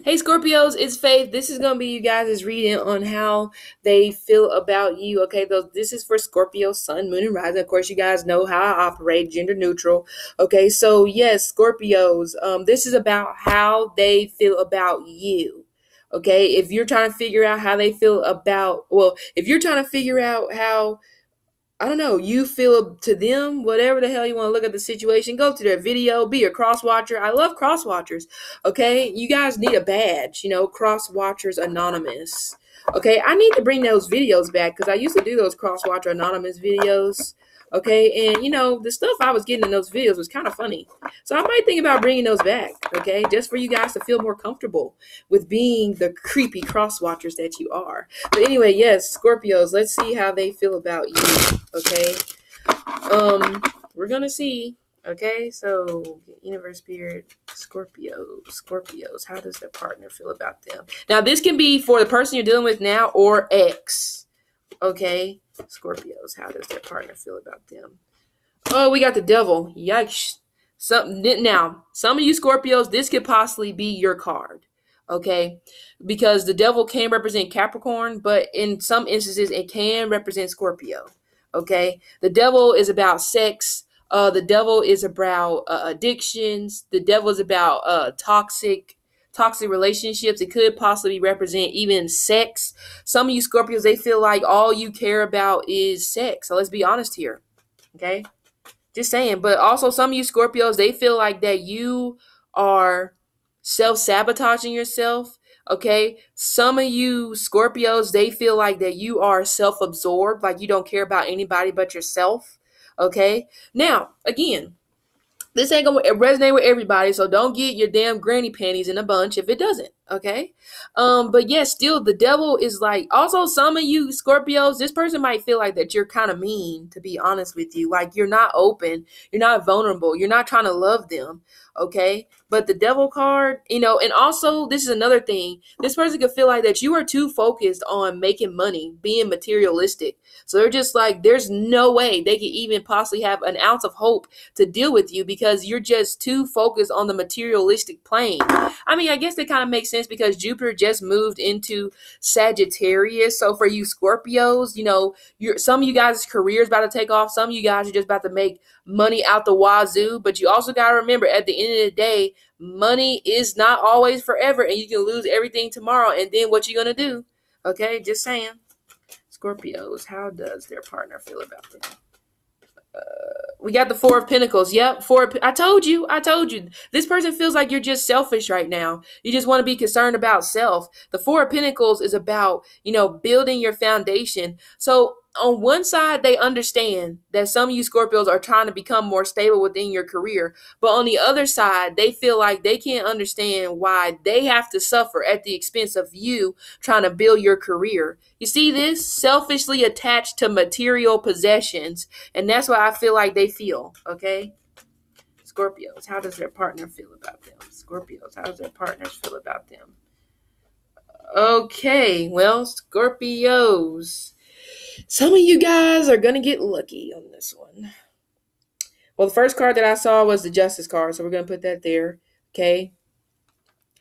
Hey Scorpios, it's Faith. This is gonna be you guys' reading on how they feel about you. Okay, this is for Scorpio, Sun, Moon, and Rising. Of course, you guys know how I operate, gender neutral. Okay, so yes, Scorpios. This is about how they feel about you. Okay, if you're trying to figure out how they feel about, if you're trying to figure out how I don't know, you feel to them, whatever the hell you want to look at the situation, go to their video, be a cross watcher. I love cross watchers. Okay. You guys need a badge, cross watchers anonymous. Okay. I need to bring those videos back because I used to do those cross watcher anonymous videos. Okay. And the stuff I was getting in those videos was kind of funny. So I might think about bringing those back. Okay. Just for you guys to feel more comfortable with being the creepy cross watchers that you are. But anyway, yes, Scorpios, let's see how they feel about you. Okay. We're gonna see. Okay, so universe spirit, Scorpios, how does their partner feel about them? Now this can be for the person you're dealing with now or ex. Okay, Scorpios, how does their partner feel about them? Oh, we got the devil. Yikes. Some of you Scorpios, this could possibly be your card. Okay, because the devil can represent Capricorn, but in some instances it can represent Scorpio. Okay, the devil is about sex. The devil is about addictions. The devil is about toxic relationships. It could possibly represent even sex. Some of you Scorpios, they feel like all you care about is sex. So let's be honest here. Okay, just saying. But also some of you Scorpios, they feel like that you are self-sabotaging yourself. Okay, some of you Scorpios, they feel like that you are self-absorbed, like you don't care about anybody but yourself. Okay, now again, this ain't gonna resonate with everybody, so don't get your damn granny panties in a bunch if it doesn't. Okay, but yes, still the devil is like. Also, some of you Scorpios, this person might feel like that you're kind of mean, to be honest with you. Like you're not open, you're not vulnerable, you're not trying to love them. Okay, but the devil card, and also this is another thing. This person could feel like that you are too focused on making money, being materialistic. So they're just like, there's no way they could even possibly have an ounce of hope to deal with you because you're just too focused on the materialistic plane. I mean, I guess that kind of makes sense because Jupiter just moved into Sagittarius. So for you Scorpios, some of you guys' careers about to take off. Some of you guys are just about to make money out the wazoo. But you also got to remember, at the end of the day, money is not always forever, and you can lose everything tomorrow. And then what you gonna do? Okay, just saying. Scorpios, how does their partner feel about them? We got the Four of Pentacles. Yep, I told you. This person feels like you're just selfish right now. You just want to be concerned about self. The Four of Pentacles is about, building your foundation. So on one side, they understand that some of you Scorpios are trying to become more stable within your career. But on the other side, they feel like they can't understand why they have to suffer at the expense of you trying to build your career. You see this? Selfishly attached to material possessions. And that's what I feel like they feel. Okay? Scorpios, how does their partner feel about them? Scorpios, how does their partners feel about them? Okay, well, Scorpios, some of you guys are going to get lucky on this one. Well, the first card that I saw was the Justice card, so we're going to put that there. Okay.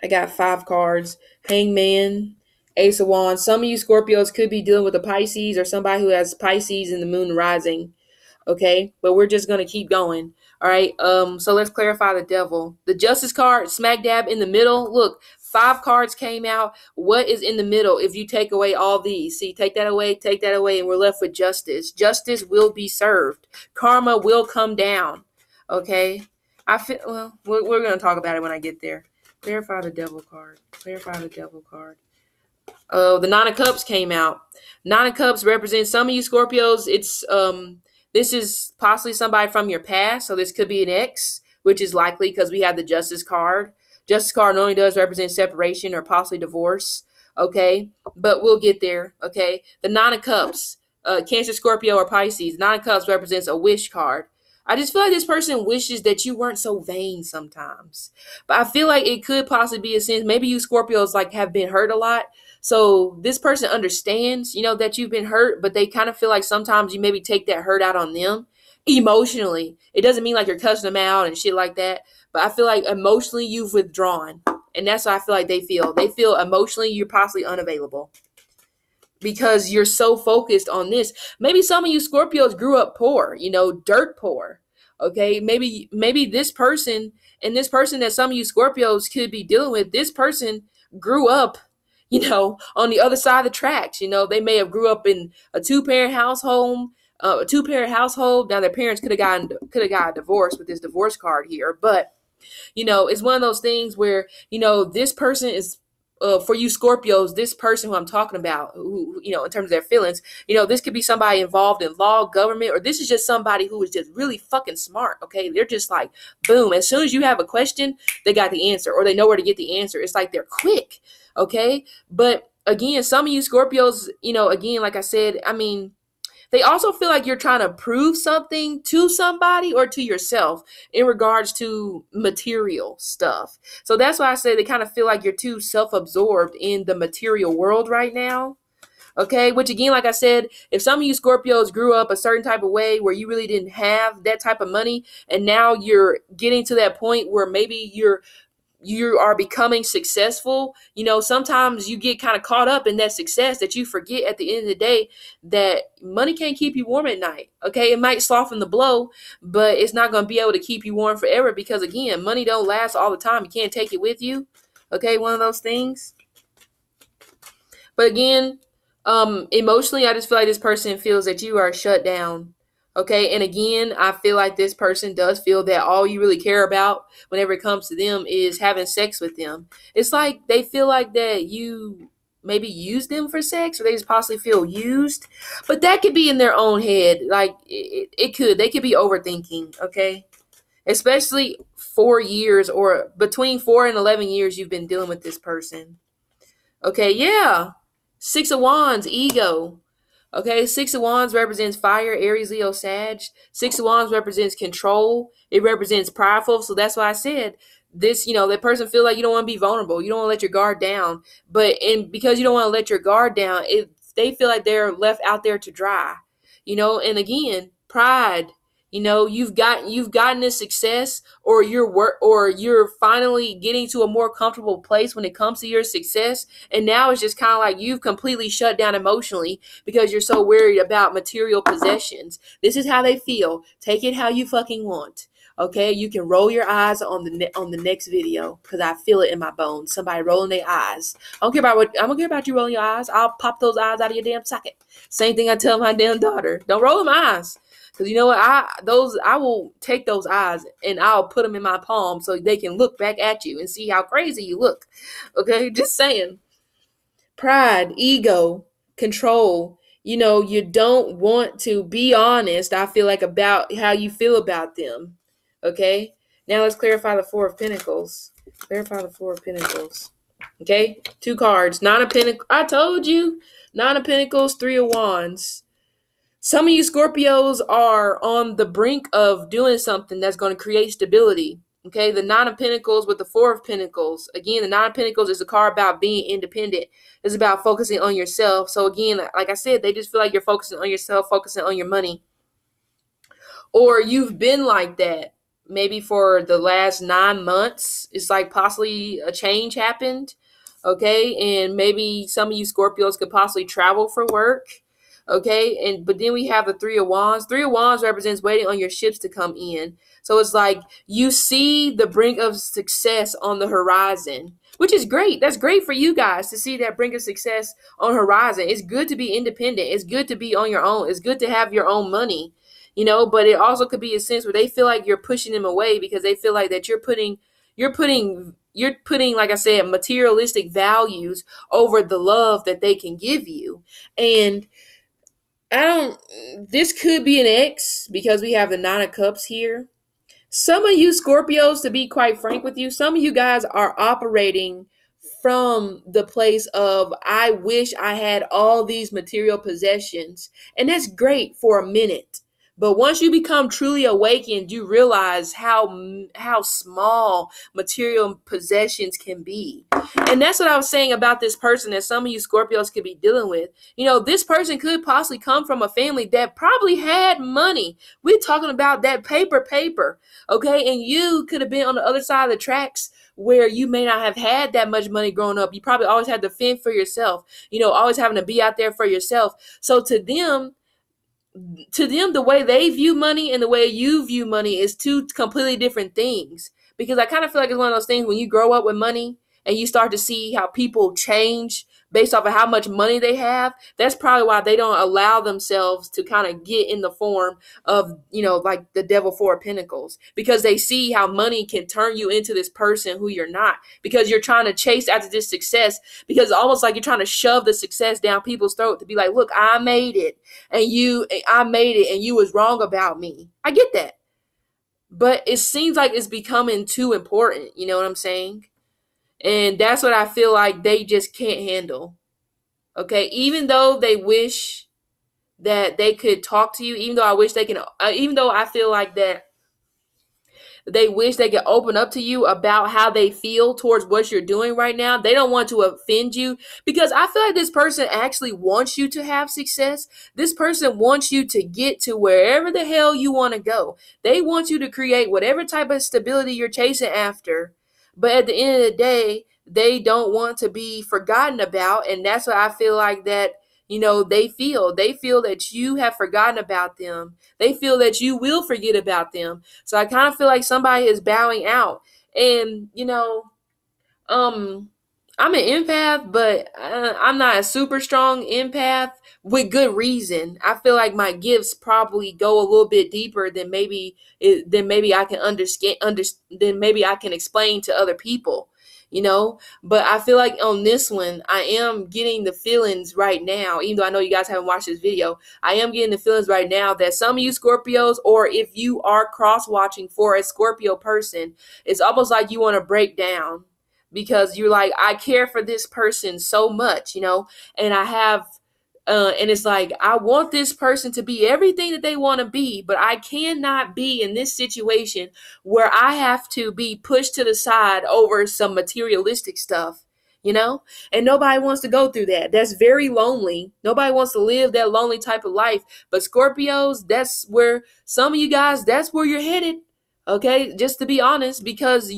I got 5 cards. Hangman, Ace of Wands. Some of you Scorpios could be dealing with a Pisces or somebody who has Pisces in the moon rising. Okay. But we're just going to keep going. All right. So let's clarify the devil. The Justice card, smack dab in the middle. Look, 5 cards came out. What is in the middle if you take away all these? See, take that away, and we're left with justice. Justice will be served. Karma will come down. Okay? We're going to talk about it when I get there. Clarify the devil card. Oh, the Nine of Cups came out. Nine of Cups represents some of you Scorpios. It's this is possibly somebody from your past, so this could be an ex, which is likely because we have the Justice card. Justice card normally does represent separation or possibly divorce. Okay, but we'll get there. Okay, the Nine of Cups, Cancer, Scorpio, or Pisces. Nine of Cups represents a wish card. I just feel like this person wishes that you weren't so vain sometimes. But I feel like it could possibly be a sense. Maybe you Scorpios like have been hurt a lot. So this person understands, that you've been hurt, but they kind of feel like sometimes you maybe take that hurt out on them emotionally. It doesn't mean like you're cussing them out and shit like that. But I feel like emotionally you've withdrawn And that's how I feel like they feel. They feel emotionally you're possibly unavailable because you're so focused on this. Maybe some of you Scorpios grew up poor, dirt poor. Okay, maybe this person and this person that some of you Scorpios could be dealing with, this person grew up, on the other side of the tracks. They may have grew up in a two-parent household, Now their parents could have gotten a divorce with this divorce card here, but it's one of those things where this person is. For you Scorpios, this person who I'm talking about, who, in terms of their feelings, this could be somebody involved in law, government, or this is just somebody who is just really fucking smart, okay? They're just like, boom, as soon as you have a question, they got the answer, or they know where to get the answer. It's like they're quick, okay? But again, some of you Scorpios, again, like I said, they also feel like you're trying to prove something to somebody or to yourself in regards to material stuff. So that's why I say they kind of feel like you're too self-absorbed in the material world right now. Okay, which again, like I said, if some of you Scorpios grew up a certain type of way where you really didn't have that type of money, and now you're getting to that point where maybe you are becoming successful, sometimes you get kind of caught up in that success that you forget at the end of the day that money can't keep you warm at night. Okay, it might soften the blow, but it's not going to be able to keep you warm forever because again, money don't last all the time. You can't take it with you. Okay, one of those things. But again, emotionally, I just feel like this person feels that you are shut down. Okay, and again, I feel like this person does feel that all you really care about whenever it comes to them is having sex with them. It's like they feel like that you maybe use them for sex, or they just possibly feel used. But that could be in their own head. Like they could be overthinking. Okay, especially 4 years or between 4 and 11 years you've been dealing with this person. Okay, yeah, 6 of Wands, ego. Okay, 6 of Wands represents fire, Aries, Leo, Sag. 6 of Wands represents control. It represents prideful. So that's why I said this, that person feel like you don't want to be vulnerable. You don't want to let your guard down. Because you don't want to let your guard down, they feel like they're left out there to dry. And again, pride. You've gotten this success, or you're finally getting to a more comfortable place when it comes to your success, and now it's just kind of like you've completely shut down emotionally because you're so worried about material possessions. This is how they feel. Take it how you fucking want. Okay, you can roll your eyes on the next video because I feel it in my bones. Somebody rolling their eyes. I don't care about you rolling your eyes. I'll pop those eyes out of your damn socket. Same thing I tell my damn daughter. Don't roll them eyes. Because you know what, I will take those eyes and I'll put them in my palm so they can look back at you and see how crazy you look. Okay, just saying. Pride, ego, control. You don't want to be honest, I feel like, about how you feel about them. Okay, now let's clarify the Four of Pentacles. Clarify the Four of Pentacles. Okay, 2 cards. 9 of Pentacles. I told you. 9 of Pentacles, 3 of Wands. Some of you Scorpios are on the brink of doing something that's going to create stability. Okay, the 9 of Pentacles with the 4 of Pentacles. Again, the 9 of Pentacles is a card about being independent. It's about focusing on yourself. So again, like I said, they just feel like you're focusing on yourself, focusing on your money. Or you've been like that maybe for the last 9 months. It's like possibly a change happened. Okay, and maybe some of you Scorpios could possibly travel for work. Okay, but then we have the 3 of Wands. 3 of Wands represents waiting on your ships to come in. So it's like you see the brink of success on the horizon, which is great. That's great for you guys to see that brink of success on horizon. It's good to be independent. It's good to be on your own. It's good to have your own money, but it also could be a sense where they feel like you're pushing them away because they feel like that you're putting, like I said, materialistic values over the love that they can give you. And this could be an ex because we have the 9 of Cups here. Some of you Scorpios, to be quite frank with you, some of you guys are operating from the place of, I wish I had all these material possessions. And that's great for a minute. But once you become truly awakened, you realize how small material possessions can be. And that's what I was saying about this person that some of you Scorpios could be dealing with. This person could possibly come from a family that probably had money. We're talking about that paper, okay? And you could have been on the other side of the tracks where you may not have had that much money growing up. You probably always had to fend for yourself, always having to be out there for yourself. So to them, the way they view money and the way you view money is two completely different things. Because I kind of feel like it's one of those things when you grow up with money and you start to see how people change based off of how much money they have. That's probably why they don't allow themselves to kind of get in the form of, like the devil four of pentacles, because they see how money can turn you into this person who you're not, because you're trying to chase after this success, because it's almost like you're trying to shove the success down people's throat to be like, look, I made it and you was wrong about me. I get that. But it seems like it's becoming too important. You know what I'm saying? And that's what I feel like they just can't handle. Okay. Even though they wish that they could talk to you, even though I wish they can, even though I feel like that they wish they could open up to you about how they feel towards what you're doing right now. They don't want to offend you, because I feel like this person actually wants you to have success. This person wants you to get to wherever the hell you want to go. They want you to create whatever type of stability you're chasing after. But at the end of the day, they don't want to be forgotten about. And that's what I feel like that, they feel that you have forgotten about them. They feel that you will forget about them. So I kind of feel like somebody is bowing out. And, I'm an empath, but I'm not a super strong empath with good reason. I feel like my gifts probably go a little bit deeper than maybe I can understand, than maybe I can explain to other people. But I feel like on this one, I am getting the feelings right now, even though I know you guys haven't watched this video, I am getting the feelings right now that some of you Scorpios, or if you are cross-watching for a Scorpio person, it's almost like you want to break down, because you're like, I care for this person so much, and I have, and it's like, I want this person to be everything that they want to be, but I cannot be in this situation where I have to be pushed to the side over some materialistic stuff, and nobody wants to go through that. That's very lonely. Nobody wants to live that lonely type of life. But Scorpios, that's where some of you guys, that's where you're headed. Okay, just to be honest, because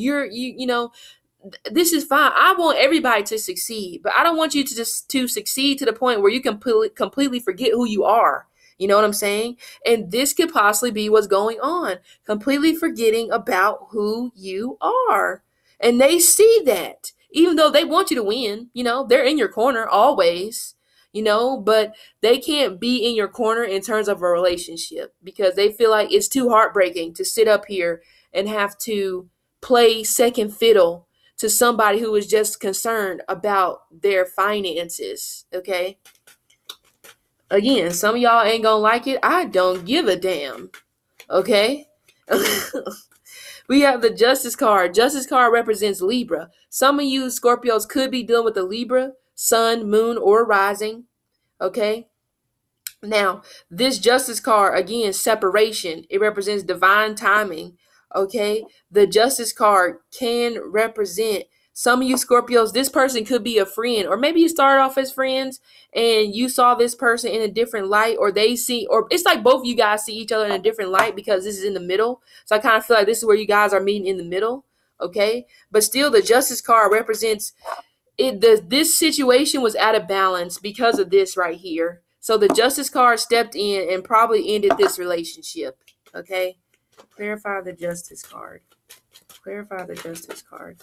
this is fine. I want everybody to succeed, but I don't want you to succeed to the point where you completely forget who you are. You know what I'm saying? And this could possibly be what's going on. Completely forgetting about who you are. And they see that, even though they want you to win, they're in your corner always, but they can't be in your corner in terms of a relationship, because they feel like it's too heartbreaking to sit up here and have to play second fiddle to somebody who is just concerned about their finances. Okay. Again, some of y'all ain't gonna like it. I don't give a damn. Okay. We have the Justice card. Justice card represents Libra. Some of you Scorpios could be dealing with the Libra, sun, moon, or rising. Okay. Now, this Justice card, again, separation. It represents divine timing. Okay. The Justice card can represent some of you Scorpios. This person could be a friend, or maybe you started off as friends and you saw this person in a different light, or it's like both of you guys see each other in a different light, because this is in the middle. So I kind of feel like this is where you guys are meeting in the middle. Okay. But still, the Justice card represents this situation was out of balance because of this right here. So the Justice card stepped in and probably ended this relationship. Okay. Clarify the Justice card. Clarify the Justice card.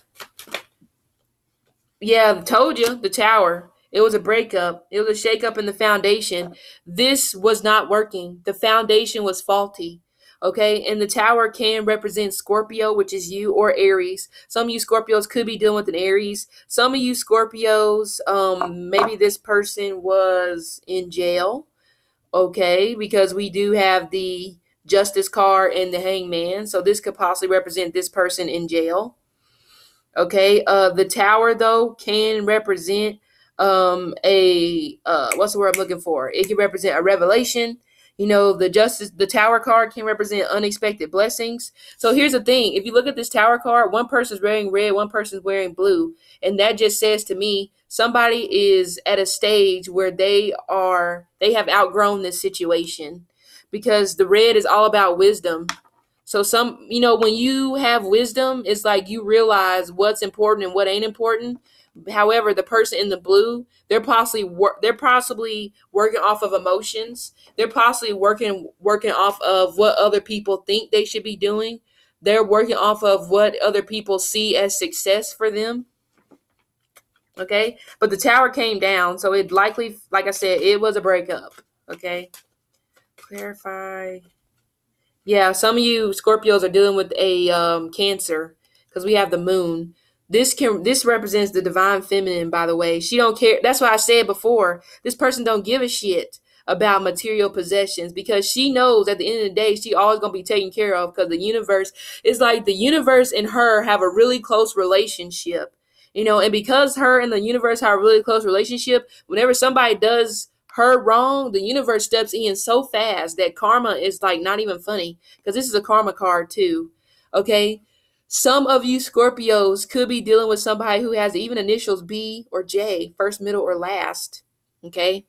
Yeah, told you, the Tower. It was a breakup. It was a shakeup in the foundation. This was not working. The foundation was faulty. Okay, and the Tower can represent Scorpio, which is you, or Aries. Some of you Scorpios could be dealing with an Aries. Some of you Scorpios, maybe this person was in jail. Okay, because we do have the Justice card and the Hangman. So this could possibly represent this person in jail. Okay, the Tower, though, can represent what's the word I'm looking for? It can represent a revelation. You know, the Tower card can represent unexpected blessings. So here's the thing. If you look at this Tower card, one person's wearing red, one person's wearing blue. And that just says to me, somebody is at a stage where they have outgrown this situation, because the red is all about wisdom. So when you have wisdom, it's like you realize what's important and what ain't important. However, the person in the blue, they're possibly working off of emotions. They're possibly working off of what other people think they should be doing. They're working off of what other people see as success for them. Okay, but the Tower came down, so it likely, like I said, it was a breakup. Okay, clarify. Yeah, some of you Scorpios are dealing with a Cancer, because we have the Moon. This represents the divine feminine, by the way. She don't care. That's why I said before, this person don't give a shit about material possessions, because she knows at the end of the day she always gonna be taken care of, because the universe is like, the universe and her have a really close relationship. And because her and the universe have a really close relationship, whenever somebody does her wrong, the universe steps in so fast that karma is like not even funny, because this is a karma card too. Okay, some of you Scorpios could be dealing with somebody who has even initials B or J, first, middle, or last. Okay,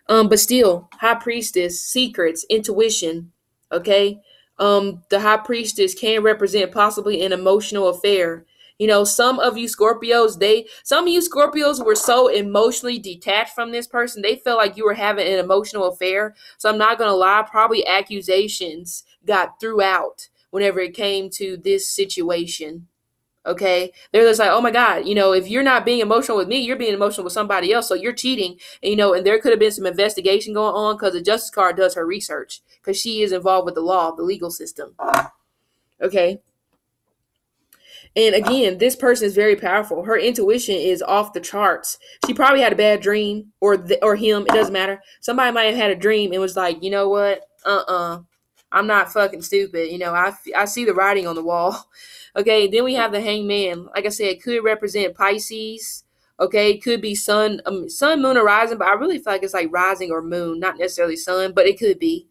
but still, High Priestess, secrets, intuition. Okay, the High Priestess can represent possibly an emotional affair. Some of you Scorpios were so emotionally detached from this person. They felt like you were having an emotional affair. So I'm not going to lie, probably accusations got threw out whenever it came to this situation. Okay. They're just like, oh my God, if you're not being emotional with me, you're being emotional with somebody else. So you're cheating. And there could have been some investigation going on, because the Justice card does her research, because she is involved with the law, the legal system. Okay. And again, this person is very powerful. Her intuition is off the charts. She probably had a bad dream, or him. It doesn't matter. Somebody might have had a dream and was like, you know what? I'm not fucking stupid. I see the writing on the wall. Okay. Then we have the Hangman. Like I said, it could represent Pisces. Okay. It could be sun, moon, or rising, but I really feel like it's like rising or moon, not necessarily sun, but it could be.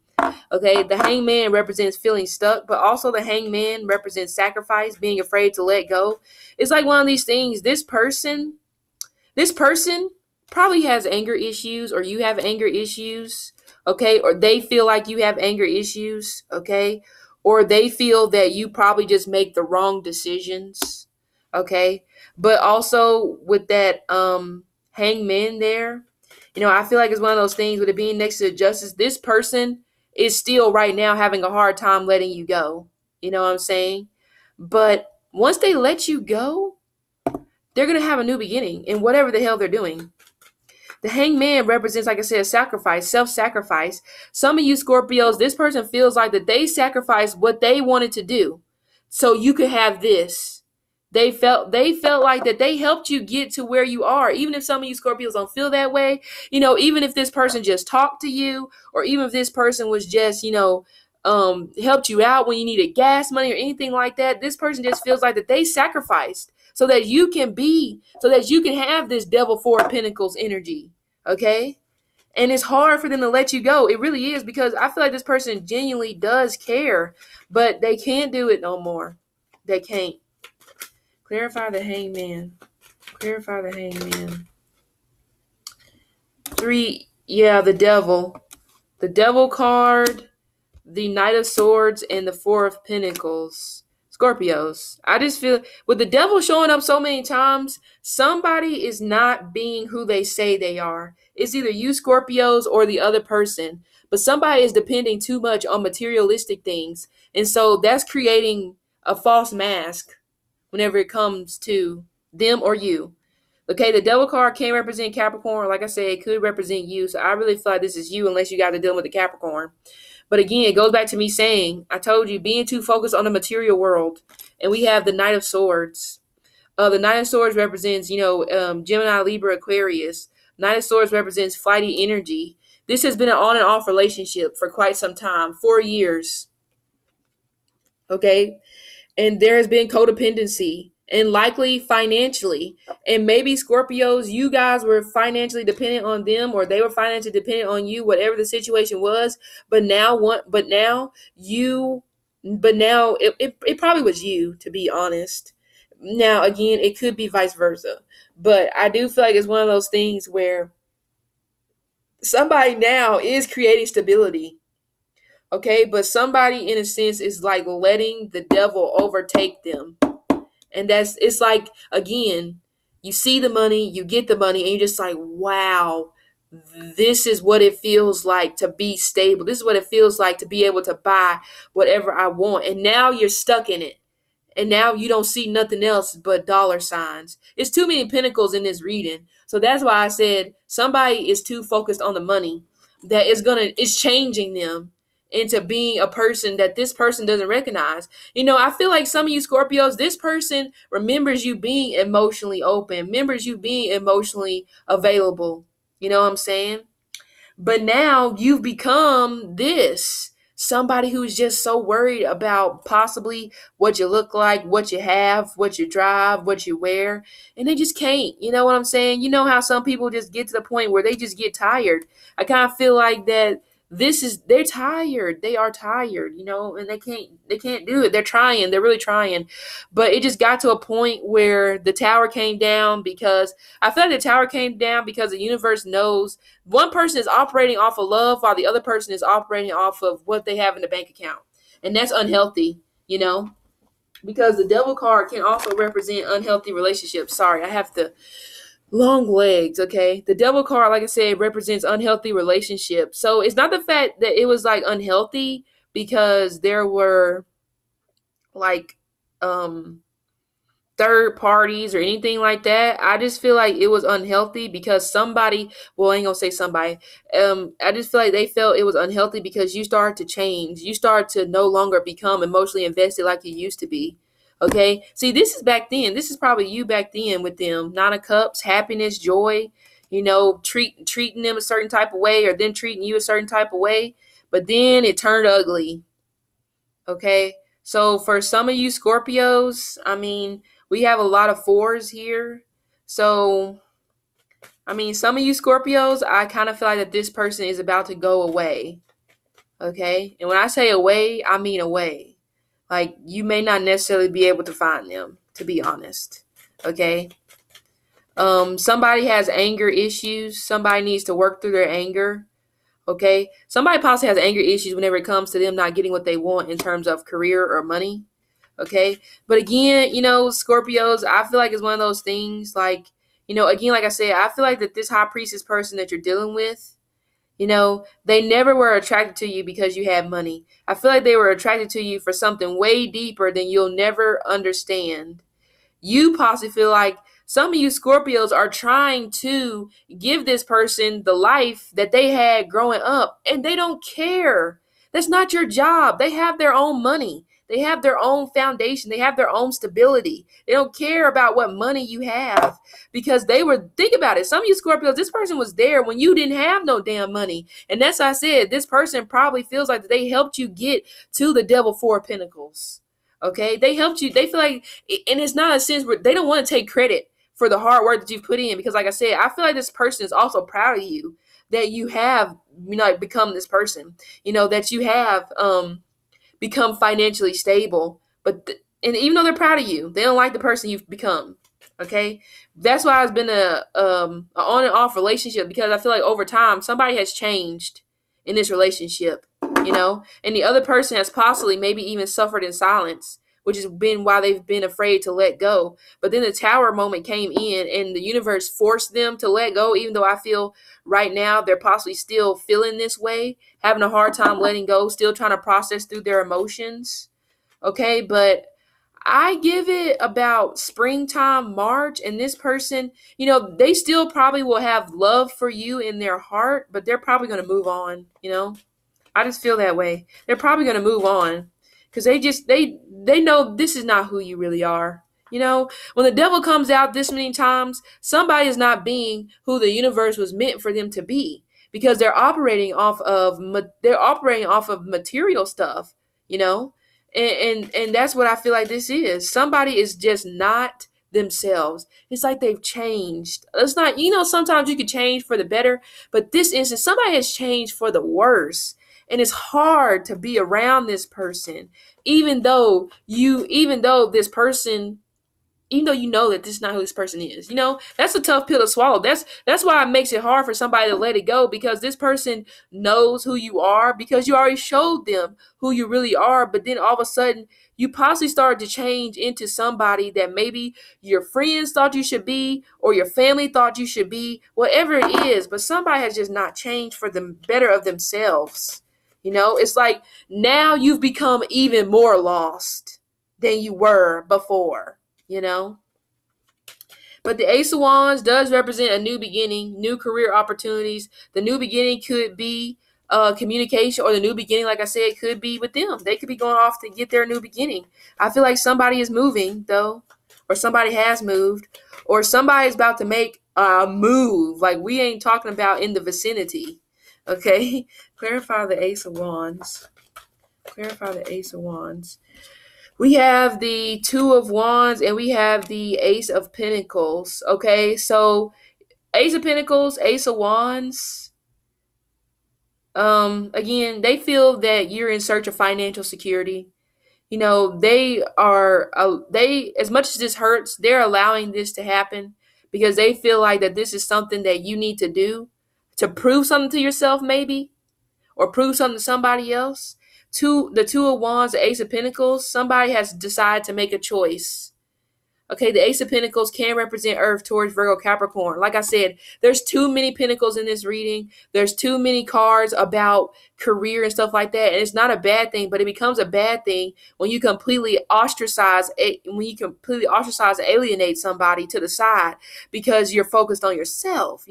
Okay, the Hangman represents feeling stuck, but also the Hangman represents sacrifice, being afraid to let go. It's like one of these things. This person probably has anger issues, or you have anger issues. Okay, or they feel like you have anger issues. Okay, or they feel that you probably just make the wrong decisions. Okay, but also with that Hangman there, I feel like it's one of those things with it being next to the Justice. This person is still right now having a hard time letting you go. You know what I'm saying? But once they let you go, they're going to have a new beginning in whatever the hell they're doing. The Hangman represents, like I said, sacrifice, self-sacrifice. Some of you Scorpios, this person feels like that they sacrificed what they wanted to do so you could have this. They felt like that they helped you get to where you are. Even if some of you Scorpios don't feel that way, even if this person just talked to you, or even if this person was just, helped you out when you needed gas money or anything like that, this person just feels like that they sacrificed so that you can have this Devil Four of Pentacles energy. Okay. And it's hard for them to let you go. It really is, because I feel like this person genuinely does care, but they can't do it no more. They can't. Clarify the Hangman. Clarify the Hangman. 3, the Devil. The Devil card, the Knight of Swords, and the Four of Pentacles. Scorpios. I just feel with the Devil showing up so many times, somebody is not being who they say they are. It's either you Scorpios or the other person. But somebody is depending too much on materialistic things. And so that's creating a false mask whenever it comes to them or you. Okay, the Devil card can represent Capricorn. Like I said, it could represent you. So I really feel like this is you, unless you guys are dealing with the Capricorn. But again, it goes back to me saying, I told you, being too focused on the material world. And we have the Knight of Swords. The Knight of Swords represents, Gemini, Libra, Aquarius. Knight of Swords represents flighty energy. This has been an on and off relationship for quite some time, 4 years. Okay. And there has been codependency. and likely financially. And maybe Scorpios, you guys were financially dependent on them, or they were financially dependent on you, whatever the situation was. But now it probably was you, to be honest. Now again, it could be vice versa. But I do feel like it's one of those things where somebody now is creating stability. Okay, but somebody in a sense is like letting the devil overtake them. And it's like, again, you see the money, you get the money, and you're just like, wow, this is what it feels like to be stable. This is what it feels like to be able to buy whatever I want. And now you're stuck in it. And now you don't see nothing else but dollar signs. It's too many pentacles in this reading. So that's why I said somebody is too focused on the money that it's changing them into being a person that this person doesn't recognize. I feel like some of you Scorpios, this person remembers you being emotionally open, remembers you being emotionally available. You know what I'm saying? But now you've become somebody who's just so worried about possibly what you look like, what you have, what you drive, what you wear, and they just can't. You know what I'm saying? You know how some people just get to the point where they just get tired. I kind of feel like that they're tired. They are tired, and they can't do it. They're really trying. But it just got to a point where the tower came down, because I feel like the tower came down because the universe knows one person is operating off of love while the other person is operating off of what they have in the bank account. And that's unhealthy, because the devil card can also represent unhealthy relationships. Sorry, I have to long legs. Okay, the devil card, like I said, represents unhealthy relationships. So it's not the fact that it was like unhealthy because there were like third parties or anything like that. I just feel like it was unhealthy because somebody, well, I ain't gonna say somebody, I just feel like they felt it was unhealthy because you start to change. You start to no longer become emotionally invested like you used to be. Okay, see, this is back then. This is probably you back then with them. Nine of Cups, happiness, joy, treating them a certain type of way, or them treating you a certain type of way. But then it turned ugly. Okay, so for some of you Scorpios, we have a lot of fours here. So, some of you Scorpios, I kind of feel like that this person is about to go away. Okay, and when I say away, I mean away. Like, you may not necessarily be able to find them, to be honest. Okay. Somebody has anger issues. Somebody needs to work through their anger. Okay. Somebody possibly has anger issues whenever it comes to them not getting what they want in terms of career or money. Okay. But again, Scorpios, I feel like it's one of those things like, again, like I said, I feel like that this high priestess person that you're dealing with, they never were attracted to you because you had money. I feel like they were attracted to you for something way deeper than you'll never understand. You possibly feel like some of you Scorpios are trying to give this person the life that they had growing up, and they don't care. That's not your job. They have their own money. They have their own foundation. They have their own stability. They don't care about what money you have because think about it. Some of you Scorpios, this person was there when you didn't have no damn money. And that's why I said, this person probably feels like they helped you get to the Devil Four of Pentacles. Okay. They helped you. They feel like, and it's not a sense where they don't want to take credit for the hard work that you've put in. Because like I said, I feel like this person is also proud of you that you have, become this person, that you have, become financially stable, and even though they're proud of you, they don't like the person you've become. Okay, that's why it's been a on and off relationship, because I feel like over time somebody has changed in this relationship, and the other person has possibly maybe even suffered in silence, which has been why they've been afraid to let go. But then the tower moment came in and the universe forced them to let go, even though I feel right now they're possibly still feeling this way, having a hard time letting go, still trying to process through their emotions. Okay, but I give it about springtime, March, and this person, they still probably will have love for you in their heart, but they're probably going to move on, I just feel that way. They're probably going to move on. Because they know this is not who you really are. When the devil comes out this many times, somebody is not being who the universe was meant for them to be, because they're operating off of material stuff, And that's what I feel like this is. Somebody is just not themselves. It's like they've changed. It's not, sometimes you can change for the better, but this instance, somebody has changed for the worse. And it's hard to be around this person, even though this person, even though you know that this is not who this person is. That's a tough pill to swallow. That's why it makes it hard for somebody to let it go, because this person knows who you are, because you already showed them who you really are. But then all of a sudden you possibly started to change into somebody that maybe your friends thought you should be, or your family thought you should be, whatever it is. But somebody has just not changed for the better of themselves. It's like now you've become even more lost than you were before. But the Ace of Wands does represent a new beginning, new career opportunities. The new beginning could be communication, or the new beginning, like I said, could be with them. They could be going off to get their new beginning. I feel like somebody is moving, though, or somebody has moved, or somebody is about to make a move. Like, we ain't talking about in the vicinity. Okay? Clarify the Ace of Wands. Clarify the Ace of Wands. We have the Two of Wands and we have the Ace of Pentacles. Okay, so Ace of Pentacles, Ace of Wands. Again, they feel that you're in search of financial security. They are, as much as this hurts, they're allowing this to happen because they feel like that this is something that you need to do to prove something to yourself, maybe, or prove something to somebody else. The Two of Wands, the Ace of Pentacles, somebody has decided to make a choice. Okay, the Ace of Pentacles can represent Earth, Taurus, Virgo, Capricorn. Like I said, there's too many pentacles in this reading. There's too many cards about career and stuff like that. And it's not a bad thing, but it becomes a bad thing when you completely ostracize, alienate somebody to the side because you're focused on yourself,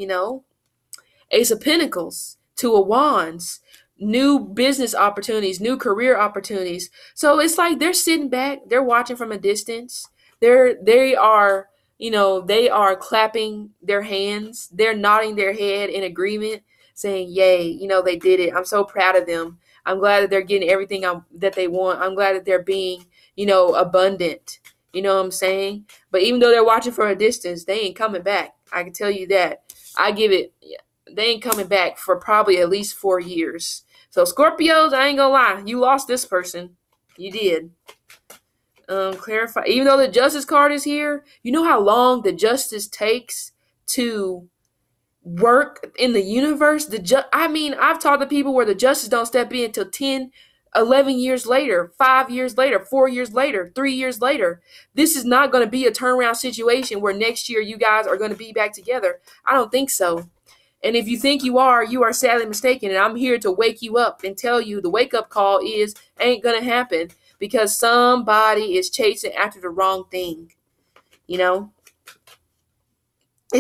Ace of Pentacles, Two of Wands, new business opportunities, new career opportunities. So it's like they're sitting back, they're watching from a distance. They are clapping their hands, they're nodding their head in agreement, saying, yay, they did it. I'm so proud of them. I'm glad that they're getting everything that they want. I'm glad that they're being, abundant. You know what I'm saying? But even though they're watching from a distance, they ain't coming back. I can tell you that. They ain't coming back for probably at least 4 years. So Scorpios, I ain't gonna lie, you lost this person. You did. Clarify. Even though the Justice card is here, you know how long the Justice takes to work in the universe? I've talked to people where the Justice don't step in until 10, 11 years later, 5 years later, 4 years later, 3 years later. This is not going to be a turnaround situation where next year you guys are going to be back together. I don't think so. And if you think you are sadly mistaken. And I'm here to wake you up and tell you the wake-up call is ain't going to happen because somebody is chasing after the wrong thing. It's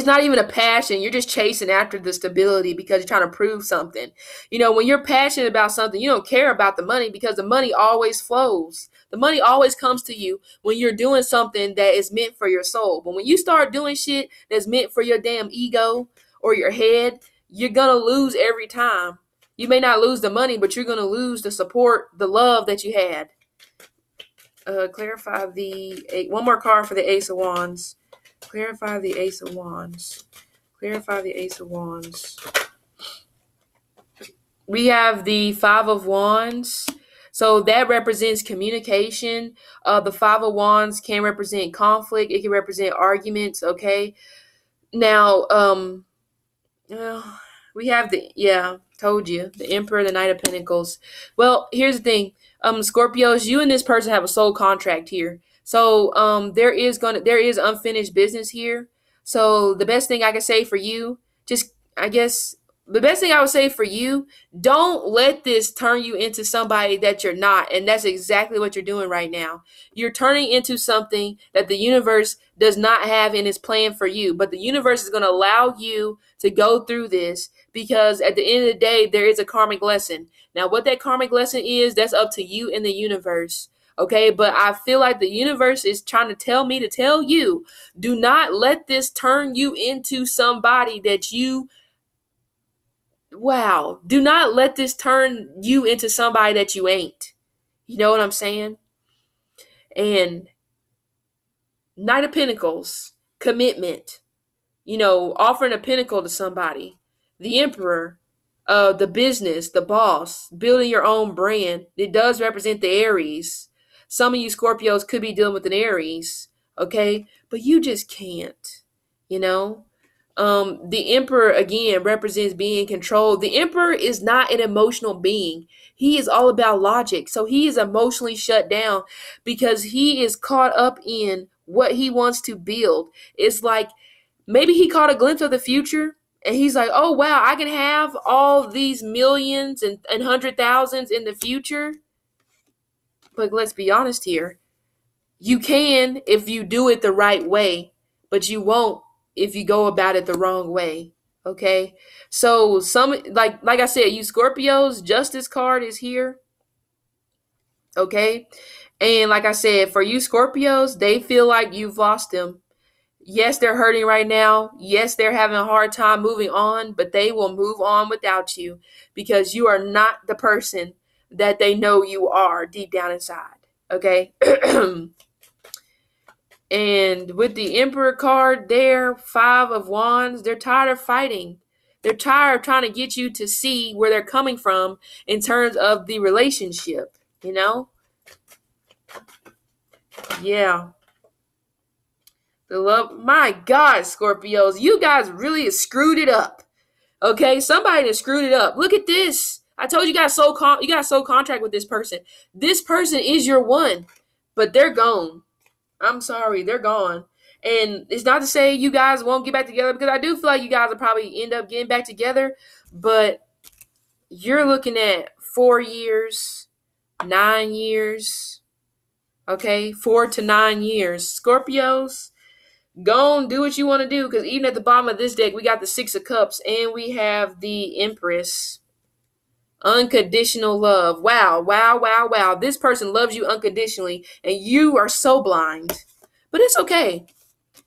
not even a passion. You're just chasing after the stability because you're trying to prove something. When you're passionate about something, you don't care about the money because the money always flows. The money always comes to you when you're doing something that is meant for your soul. But when you start doing shit that's meant for your damn ego or your head, you're going to lose every time. You may not lose the money, but you're going to lose the support, the love that you had. Clarify one more card for the Ace of Wands. Clarify the Ace of Wands. Clarify the Ace of Wands. We have the Five of Wands. So that represents communication. The Five of Wands can represent conflict. It can represent arguments, okay? Now, we have told you, the Emperor, the Knight of Pentacles. Well, here's the thing. Scorpios, you and this person have a soul contract here. So there is unfinished business here. So the best thing I can say for you, the best thing I would say for you, don't let this turn you into somebody that you're not. And that's exactly what you're doing right now. You're turning into something that the universe does not have in its plan for you. But the universe is going to allow you to go through this because at the end of the day, there is a karmic lesson. Now, what that karmic lesson is, that's up to you and the universe. Okay, but I feel like the universe is trying to tell me to tell you, do not let this turn you into somebody that you do not let this turn you into somebody that you ain't. You know what I'm saying? And Knight of Pentacles, commitment, offering a pinnacle to somebody. The Emperor, the business, the boss, building your own brand. It does represent the Aries. Some of you Scorpios could be dealing with an Aries, okay? But you just can't, you know? The Emperor, again, represents being controlled. The Emperor is not an emotional being. He is all about logic. So he is emotionally shut down because he is caught up in what he wants to build. It's like maybe he caught a glimpse of the future and he's like, oh, wow, I can have all these millions and hundred thousands in the future. But let's be honest here. You can if you do it the right way, but you won't if you go about it the wrong way. Okay? So some like I said, you Scorpios, Justice card is here. Okay? And like I said, for you Scorpios, they feel like you've lost them. Yes, they're hurting right now. Yes, they're having a hard time moving on, but they will move on without you because you are not the person that they know you are deep down inside. Okay? And with the Emperor card there, 5 of Wands, they're tired of fighting. They're tired of trying to get you to see where they're coming from in terms of the relationship, Yeah. The love, my God, Scorpios, you guys really screwed it up. Okay, somebody has screwed it up. Look at this. I told you guys you got a soul contract with this person. This person is your one, but they're gone. I'm sorry, they're gone. And it's not to say you guys won't get back together because I do feel like you guys will probably end up getting back together, but you're looking at 4 years, 9 years, okay? 4 to 9 years. Scorpios, go and do what you want to do because even at the bottom of this deck, we got the 6 of Cups and we have the Empress. Unconditional love. Wow, wow, wow, wow. This person loves you unconditionally and you are so blind. But it's okay.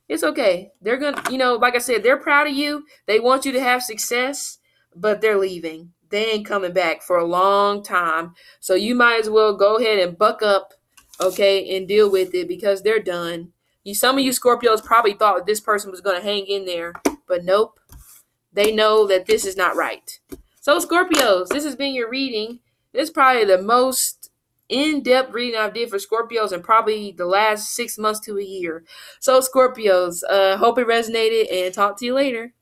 It's okay. They're going to, like I said, they're proud of you. They want you to have success, but they're leaving. They ain't coming back for a long time. So you might as well go ahead and buck up, okay, and deal with it because they're done. Some of you Scorpios probably thought this person was going to hang in there, but nope. They know that this is not right. So Scorpios, this has been your reading. This is probably the most in-depth reading I've did for Scorpios in probably the last 6 months to a year. So Scorpios, hope it resonated and talk to you later.